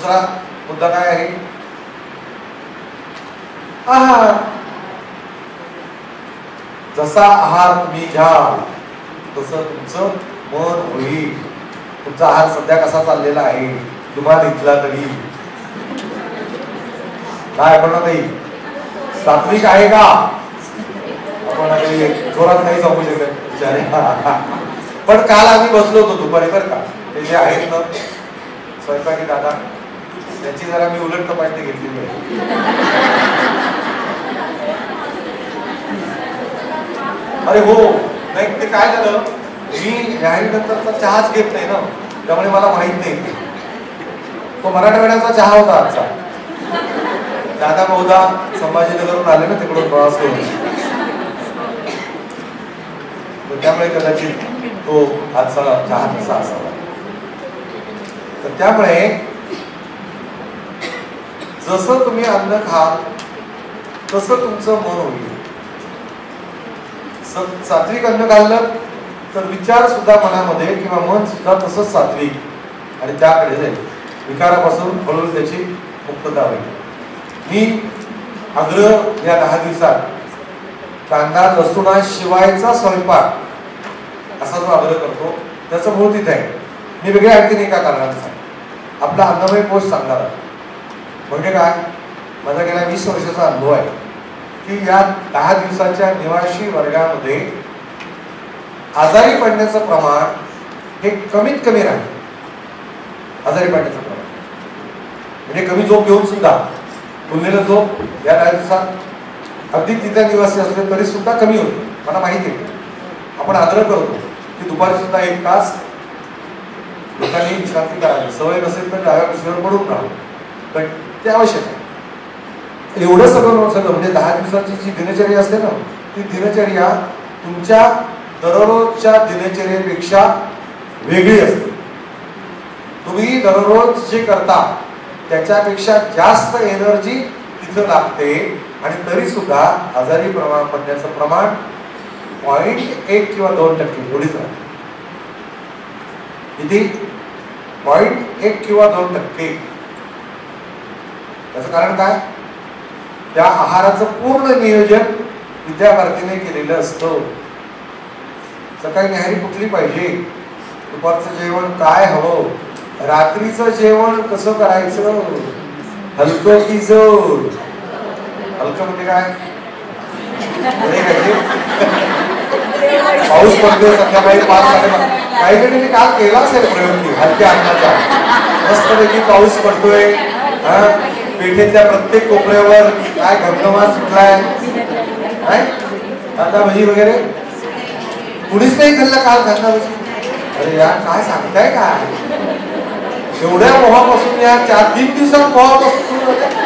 दुसरा मुद्दा काय आहे? आहार. जसा आहार तुम्ही घ्याल तसं तुमचं मन होईल. तुमचा आहार सध्या कसा चाललेला आहे तुम्हाला इथला तरी काय आपण नाही सात्विक आहे का? आपण जोरात नाही सांगू शकत विचारे. पण काल आम्ही बसलो होतो दुपारी बरं का, ते जे आहेत ना स्वयंपाकी दादा, त्याची जरा मी उलट तपासणी घेतलेली आहे. अरे हो नाही, ते काय झालं, मी न्यायानंतरचा चहाच घेत नाही ना, त्यामुळे मला माहित नाही. तो मराठवाड्याचा चहा होता आजचा. दादा बहुधा संभाजीनगरहून आले ना, तिकडून प्रवास करून, त्यामुळे कदाचित तो आजचा चहा तसा असावा. तर त्यामुळे जसं तुम्ही अन्न खाल तसं तुमचं मन होईल. सात्विक अन्न खाल्लं तर विचार सुद्धा मनामध्ये किंवा मन सुद्धा तसंच सात्विक आणि त्याकडे जाईल. विकारापासून हळूहळू त्याची मुक्तता होईल. मी आग्रह या 10 दिवसात कांदा लसूणाशिवायचा स्वयंपाक असा जो आग्रह करतो त्याचं मूळ तिथे आहे. मी वेगळ्या अर्थी एका कारणाचा आपला अन्नमय कोश सांगणार आहे. म्हणजे काय, माझा गेल्या 20 वर्षाचा अनुभव आहे की या 10 दिवसाच्या निवासी वर्गामध्ये आजारी पडण्याचं प्रमाण हे कमीत कमी राहील. आजारी पडण्याचं प्रमाण म्हणजे कमी झोप घेऊन सुद्धा उरलेलं झोप या 10 दिवसात अगदी तिथे निवासी असले तरी सुद्धा कमी होते. मला माहिती आहे, आपण आग्रह करतो की दुपारी सुद्धा 1 तास लोकांनी विश्रांती करावी. सवय नसेल तर डाव्या कुशीवर पडून राहावं, पण ते आवश्यक आहे. एवढं सगळं म्हणजे 10 दिवसाची जी दिनचर्या असते ना, ती दिनचर्या तुमच्या दररोजच्या दिनचर्येपेक्षा वेगळी असते. तुम्ही दररोज जे करता त्याच्यापेक्षा जास्त एनर्जी तिथं लागते आणि तरी सुद्धा आजारी पडण्याचं प्रमाण 0.1 किंवा 2% एवढीच राहते. किती? 0.1 किंवा 2%. त्याचं कारण काय? त्या आहाराचं पूर्ण नियोजन विद्याभारतीने केलेलं असतं. सकाळी न्याहारी कुठली पाहिजे, दुपारचं जेवण काय हवं, रात्रीचं जेवण कसं करायचं, हलकं की जड. हलकं म्हणजे काय? पाऊस पडतोय संध्याकाळी 5-5:30. काही जणांनी काल केला असेल प्रयोग की हलक्या अन्नाचा. मस्तपैकी पाऊस पडतोय, पेठेतल्या प्रत्येक कोपऱ्यावर काय घमघमाट सुटलाय, कांदा भजी वगैरे. कुणीच नाही खाल्लं काल कांदा भजी. अरे यार काय सांगताय काय, एवढ्या मोहापासून या 4-3 दिवसात मोहापासून सुरू होते.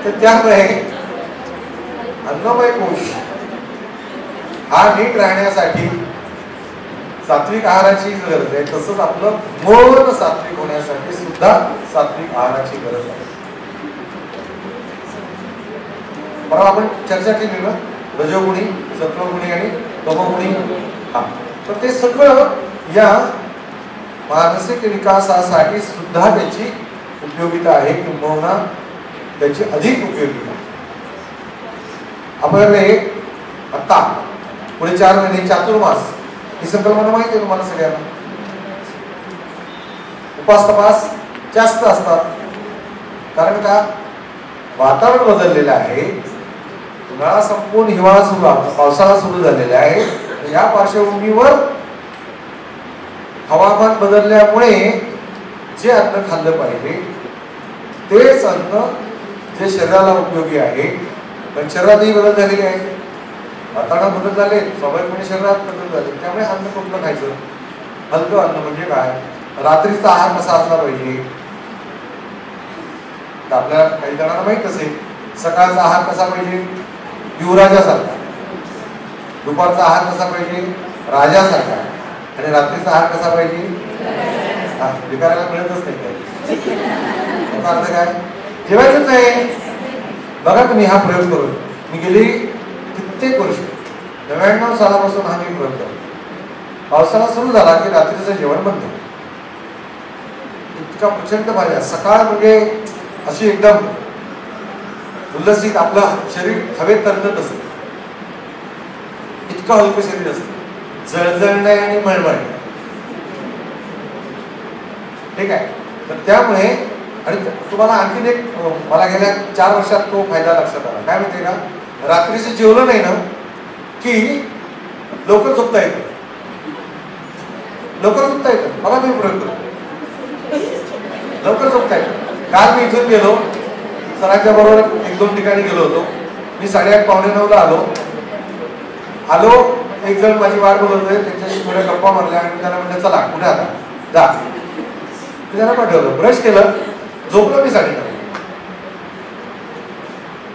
तर त्यामुळे अन्नमय कोश हा नीट राहण्यासाठी सात्विक आहाराची गरज आहे. तसंच आपलं मन सात्विक होण्यासाठी सुद्धा सात्विक आहाराची गरज आहे. बरोबर आपण चर्चा केली ना, रजोगुणी, सत्वगुणी आणि तमोगुणी. तर ते सगळं या मानसिक विकासासाठी सुद्धा त्याची उपयोगिता आहे किंवा त्याची अधिक उपयोगिता. आपल्याकडे आता पुढे 4 महिने चातुर्मास ही संकल्पना माहिती आहे तुम्हाला सगळ्यांना. उपास तपास जास्त असतात, कारण का वातावरण बदललेलं आहे. उन्हाळा संपून हिवाळा सुरू आहे, पावसाळा सुरू झालेला आहे. या पार्श्वभूमीवर हवामान बदलल्यामुळे जे अन्न खाल्लं पाहिजे तेच अन्न जे शरीराला उपयोगी आहे. पण शरीरातही बदल झालेले आहे, वातावरण बदल झाले, स्वाभाविकपणे शरीरात बदल झाले. त्यामुळे अन्न कुठलं खायचं? हलकं अन्न म्हणजे काय? रात्रीचा आहार कसा असला पाहिजे आपल्याला काही जणांना माहित असेल. सकाळचा आहार कसा पाहिजे? युवराजासारखा. दुपारचा आहार कसा पाहिजे? राजासारखा. आणि रात्रीचा आहार कसा पाहिजे? विकारायला मिळतच नाही काही. याचा अर्थ काय? जेवायचंच नाही. बघा तुम्ही हा प्रयोग करून, मी गेली कित्येक वर्ष 99 सालापासून हा मी प्रयोग करतो. पावसाळा सुरू झाला की रात्रीचं जेवण बंद. इतका प्रचंड फायदा. सकाळ म्हणजे अशी एकदम उल्लसित, आपलं शरीर हवेत तरंगत असतं, इतकं हलकं शरीर असतं, जळजळणे आणि मळमळणे. ठीक आहे. तर त्यामुळे, आणि तुम्हाला आणखीन एक, मला गेल्या 4 वर्षात तो फायदा लक्षात आला. काय माहितीये का, रात्रीचं जेवलं नाही ना की लवकर झोपता येतं. लवकर झोपता येतं. बघा मी प्रयोग करतो, लवकर झोपता येतं. काल मी इथून गेलो, सरांच्या बरोबर 1-2 ठिकाणी गेलो होतो. मी 8:30 पावणे 9ला आलो. एक जण माझी वाट बघत होते, त्यांच्याशी थोड्या गप्पा मारल्या आणि त्यांना म्हटलं चला कुठे आता जा. त्यांना पाठवलं, ब्रश केलं, झोपलो मी 9:30.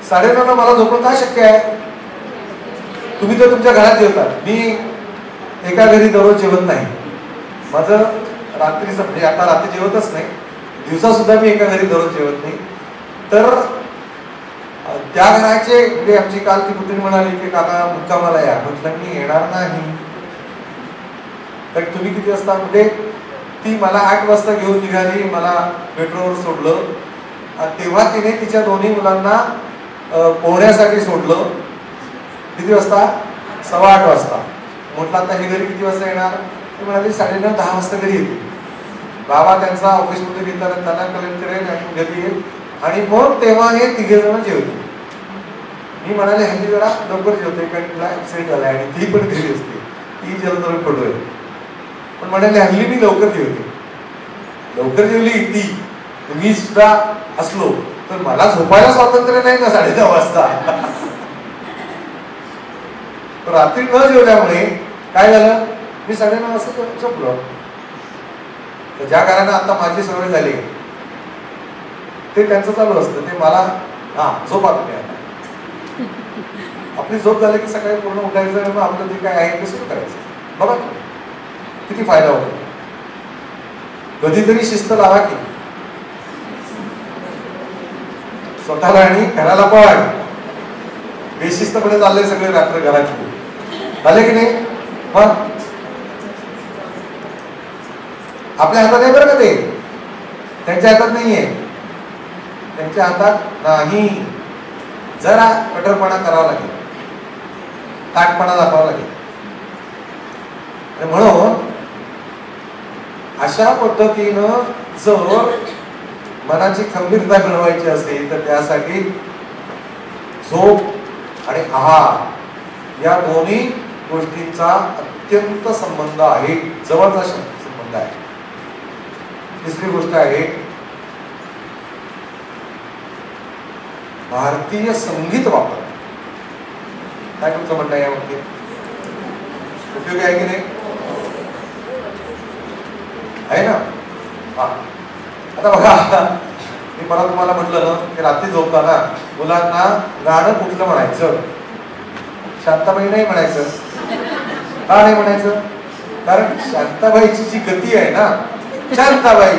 9:30 मला झोपणं काय शक्य आहे? तुम्ही तर तुमच्या घरात जेवतात, मी एका घरी दररोज जेवत नाही. माझं रात्रीचं, म्हणजे आता रात्री जेवतच नाही, दिवसा सुद्धा मी एका घरी दररोज जेवत नाही. तर त्या घराचे, म्हणजे आमची काल ती पुतणी म्हणाली की काका मुक्कामाला या. म्हटलं मी येणार नाही. तर तुम्ही किती वाजता? म्हणजे ती मला 8 वाजता घेऊन निघाली, मला मेट्रोवर सोडलं. तेव्हा तिने तिच्या दोन्ही मुलांना पोहण्यासाठी सोडलं. किती वाजता? 8:15 वाजता. म्हटलं आता हे घरी किती वाजता येणार? ती म्हणाली 9:30-10 वाजता घरी येते. बाबा त्यांचा ऑफिसमध्ये घेताना त्यांना कलेक्ट करेल आणि घरी येईल, आणि मग तेव्हा हे 3 जण जेवते. मी म्हणाले हल्ली जरा लवकर जेवते, कारण तिला ऍक्सिडेंट झालाय आणि ती पण घरी असते, ती जलदर पडलोय. पण म्हणाले हल्ली मी लवकर जेवते. लवकर जेवली ती, मी सुद्धा असलो तर मला झोपायला स्वातंत्र्य नाही ना 9:30 वाजता. रात्री न जेवल्यामुळे काय झालं, मी 9:30 वाजता झोपलो. तर ज्या घरानं आता माझी सवय झाली ते त्यांचं चालू असतं, ते मला झोपा तुम्ही आता. आपली झोप झाली की सकाळी पूर्ण उठायचं आणि मग आपलं जे काय आहे ते सुरू करायचं. बघा किती फायदा होतो. कधीतरी शिस्त लावा की स्वतःला आणि घराला पण. बेशिस्तपणे चाललंय सगळे रात्र घराची, झाले की नाही? मग आपल्या हातात आहे बरं का ते, त्यांच्या हातात नाहीये. त्यांच्या हातात नाही. जरा कठोरपणा करावा लागेल, ताटपणा दाखवावा लागेल. म्हणून अशा पद्धतीनं जर मनाची खंबीरता मिळवायची असेल तर त्यासाठी झोप आणि आहार या दोन्ही गोष्टींचा अत्यंत संबंध आहे, जवळचा संबंध आहे. तिसरी गोष्ट आहे भारतीय संगीत वापर. काय तुमचं म्हणणं आहे यामध्ये? उपयोगी आहे की नाही? आहे ना? आता बघा, मी परत तुम्हाला म्हटलं ना की रात्री झोपताना मुलांना गाणं कुठलं म्हणायचं? शांताबाई नाही म्हणायचं. का नाही म्हणायचं? कारण शांताबाईची जी गती आहे ना, शांताबाई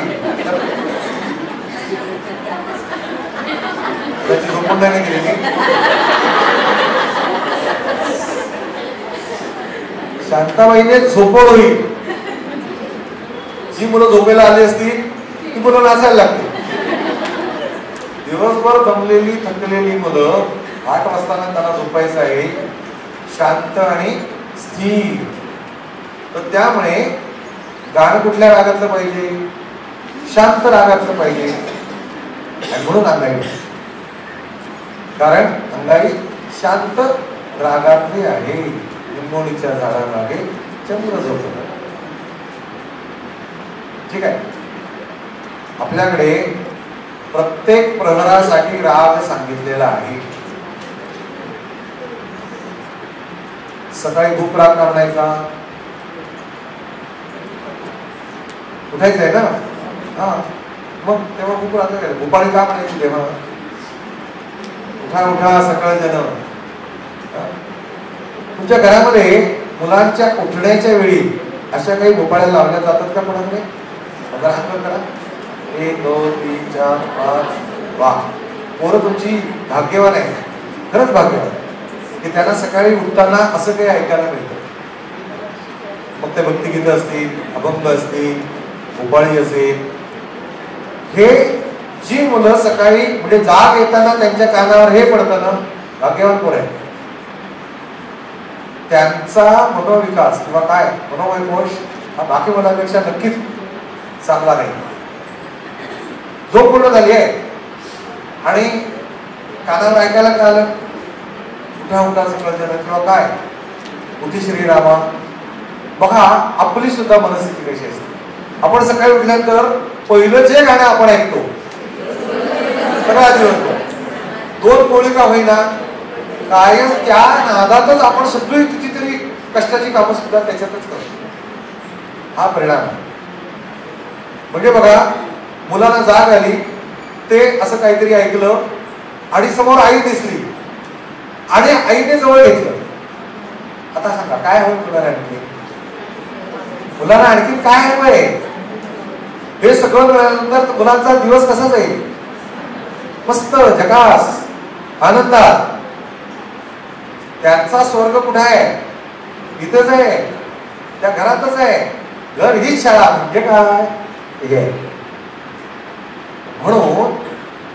त्याची झोपून नाही गेलेली. शांताबाईने झोपवली. जी मुलं झोपेला आली असतील ती मुलं नाचायला लागली. दिवसभर दमलेली थकलेली मुलं 8 वाजता त्यांना झोपायचं आहे, शांत आणि स्थिर. तर त्यामुळे गाणं कुठल्या रागातलं पाहिजे? शांत रागातलं पाहिजे. आणि म्हणून अंगाई, कारण अंगाई शांत रागातली आहे. लिंबोणीच्या झाडामागे चंद्र झोपला. ठीक आहे. आपल्याकडे प्रत्येक प्रहरासाठी राग सांगितलेला आहे. सकाळी धूप राग म्हणायचा, उठायचंय ना, मग तेव्हा खूप राग काय भोपाळी का म्हणायची तेव्हा? उठा उठा सकाळ जन. तुमच्या घरामध्ये मुलांच्या उठण्याच्या वेळी अशा काही भोपाळ्या लावल्या जातात का कोणाकडे? करा. 1 2 3 4 5. वा, पोरं तुमची भाग्यवान आहे, खरंच भाग्यवान. की त्यांना सकाळी उठताना असं काही ऐकायला मिळतं. मग ते भक्तिगीतं असतील, अभंग असतील, भोपाळी असेल, हे जी मुलं सकाळी म्हणजे जाग येताना त्यांच्या कानावर हे पडतं ना, भाग्यवान पोर आहे. त्यांचा मनोविकास किंवा काय मनोवैकोश हा बाकी मुलांपेक्षा नक्कीच चांगला नाही. झोप पूर्ण झाली आहे आणि कानावर ऐकायला कळालं उठा उठा सगळं जण किंवा काय उठी श्रीरामा. बघा आपली सुद्धा मनस्थिती कशी असते. आपण सकाळी उठल्यानंतर पहिलं जे गाणं आपण ऐकतो सगळं म्हणतो, दोन पोळी का होईना कायम त्या नादातच आपण सगळी कितीतरी कष्टाची कामं सुद्धा त्याच्यातच करतो. हा परिणाम आहे. म्हणजे बघा मुलांना जाग आली, ते असं काहीतरी ऐकलं आणि समोर आई दिसली आणि आईने जवळ घेतलं. आता सांगा काय हवं मुलांना? आणखी मुलांना आणखी काय हवंय? हे सगळं मिळाल्यानंतर मुलांचा दिवस कसा जाईल? मस्त झकास आनंदात. त्यांचा स्वर्ग कुठे आहे? इथेच आहे, त्या घरातच आहे. घर हीच शाळा म्हणजे काय? म्हणून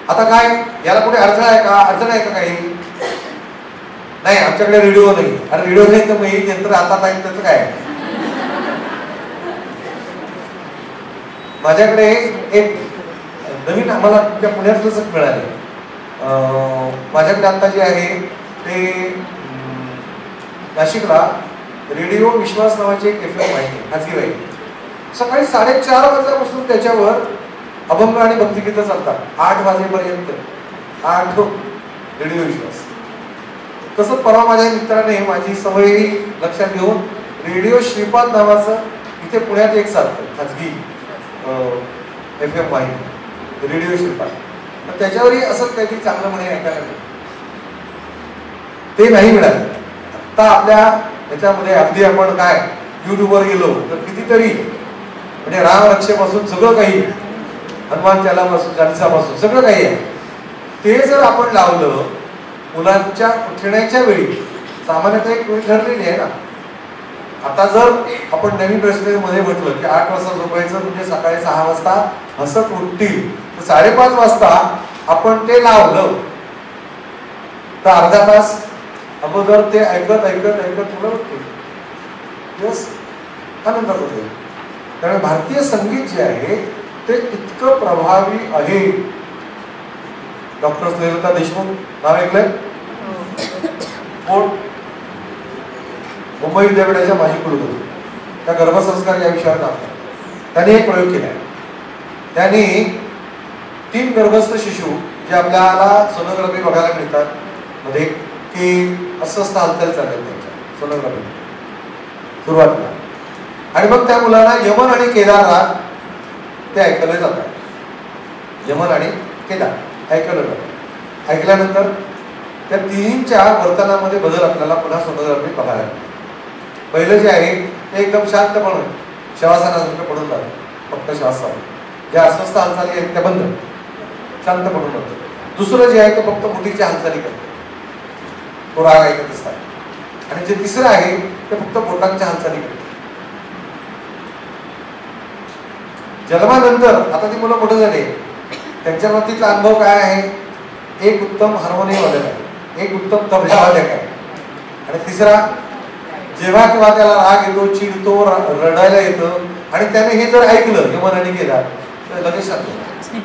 आता काय याला कुठे अडथळा आहे का? अडचण आहे का काही? नाही, आमच्याकडे रेडिओ नाही. अरे रेडिओ नाही तर मग यंत्र हातात आहे त्याचं काय? माझ्याकडे एक नवीन आम्हाला तुमच्या पुण्यातलंच मिळाले. माझ्याकडे आता जे आहे ते नाशिकला रेडिओ विश्वास नावाची एक FM आहे, खाजगी आहे. सकाळी 4:30 वाजल्यापासून त्याच्यावर अभंग आणि भक्तिगीतं चालतात 8 वाजेपर्यंत. 8 रेडिओ विश्वास. तसंच परवा माझ्या मित्राने माझी सवय लक्षात घेऊन रेडिओ श्रीपाद नावाचं इथे पुण्यात एक चालतं खाजगी FM आहे, रेडिओ श्रीपाद. तर त्याच्यावरही असंच काहीतरी चांगलं म्हणे ऐकायला मिळतं. ते नाही मिळालं. आता आपल्या याच्यामध्ये अगदी आपण काय युट्यूबवर गेलो तर कितीतरी म्हणजे राम रक्षेपासून सगळं काही, हनुमान चालीसापासून सगळं काही आहे. ते जर आपण लावलं मुलांच्या उठण्याच्या वेळी, सामान्यतः एक वेळ ठरलेली आहे ना. आता जर आपण नवीन रचनेमध्ये म्हटलं की 8 वाजता झोपायचं म्हणजे सकाळी 6 वाजता हसत उठतील, तर 5:30 वाजता आपण ते लावलं तर अर्धा तास अगोदर ते ऐकत ऐकत ऐकत मुलं उठतील. दिवस आनंदात होते. त्यामुळे भारतीय संगीत जे आहे ते इतकं प्रभावी आहे. डॉक्टर स्नेहलता देशमुख नाव ऐकलंय? कोण? मुंबई विद्यापीठाच्या माजी कुलगुरू. त्या गर्भसंस्कार या विषयावर काम करतात. त्यांनी एक प्रयोग केला. त्यांनी 3 गर्भस्थ शिशू जे आपल्याला सोनोग्राफी बघायला मिळतात मध्ये की अस्वस्थ हालचाल चालल्या त्यांच्या सोनोग्राफी सुरुवातीला, आणि मग त्या मुलांना यमन आणि केदारनाथ ते ऐकले जातात. यमन आणि केदार ऐकलं जातं. ऐकल्यानंतर त्या तिन्हींच्या वर्तनामध्ये बदल आपल्याला पुन्हा सोनोग्राफी बघायला मिळते. पहिलं जे आहे ते एकदम शांतपणे श्वासासारखं पडून जातं, फक्त श्वास. ज्या अस्वस्थ हालचाली आहेत त्या बंद शांत पडून जातं. दुसरं जे आहे ते फक्त मुठीच्या हालचाली करतं, तो राग ऐकत असतात. आणि जे तिसरं आहे ते फक्त बोटांच्या हालचाली करतं. जन्मानंतर आता ती मुलं मोठं झाले, त्यांच्या बाबतीतला अनुभव काय आहे? एक उत्तम हार्मोनियम वादक आहे, एक उत्तम तबला वादक आहे, आणि तिसरा जेव्हा केव्हा त्याला राग येतो, चिडतो, रडायला येतं, आणि त्याने हे जर ऐकलं यमन आणि केदार तर लगेच शांत होतं.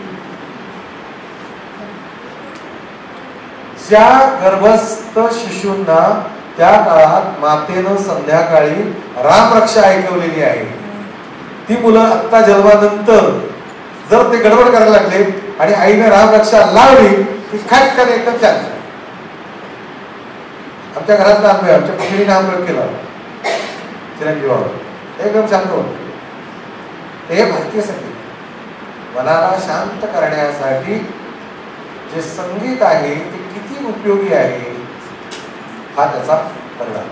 ज्या गर्भस्थ शिशूंना त्या काळात मातेनं संध्याकाळी रामरक्षा ऐकवलेली आहे, ती मुलं आत्ता जन्मानंतर जर ते गडबड करायला लागले आणि आईने रामरक्षा लावली की खाटकाने एकदम शांत. आमच्या घरातला अनुभव, आमच्या पुतणीने हा प्रयोग केला चिरंजीवावर, एकदम शांत होत. हे भारतीय संगीत मनाला शांत करण्यासाठी जे संगीत आहे ते किती उपयोगी आहे हा त्याचा परिणाम.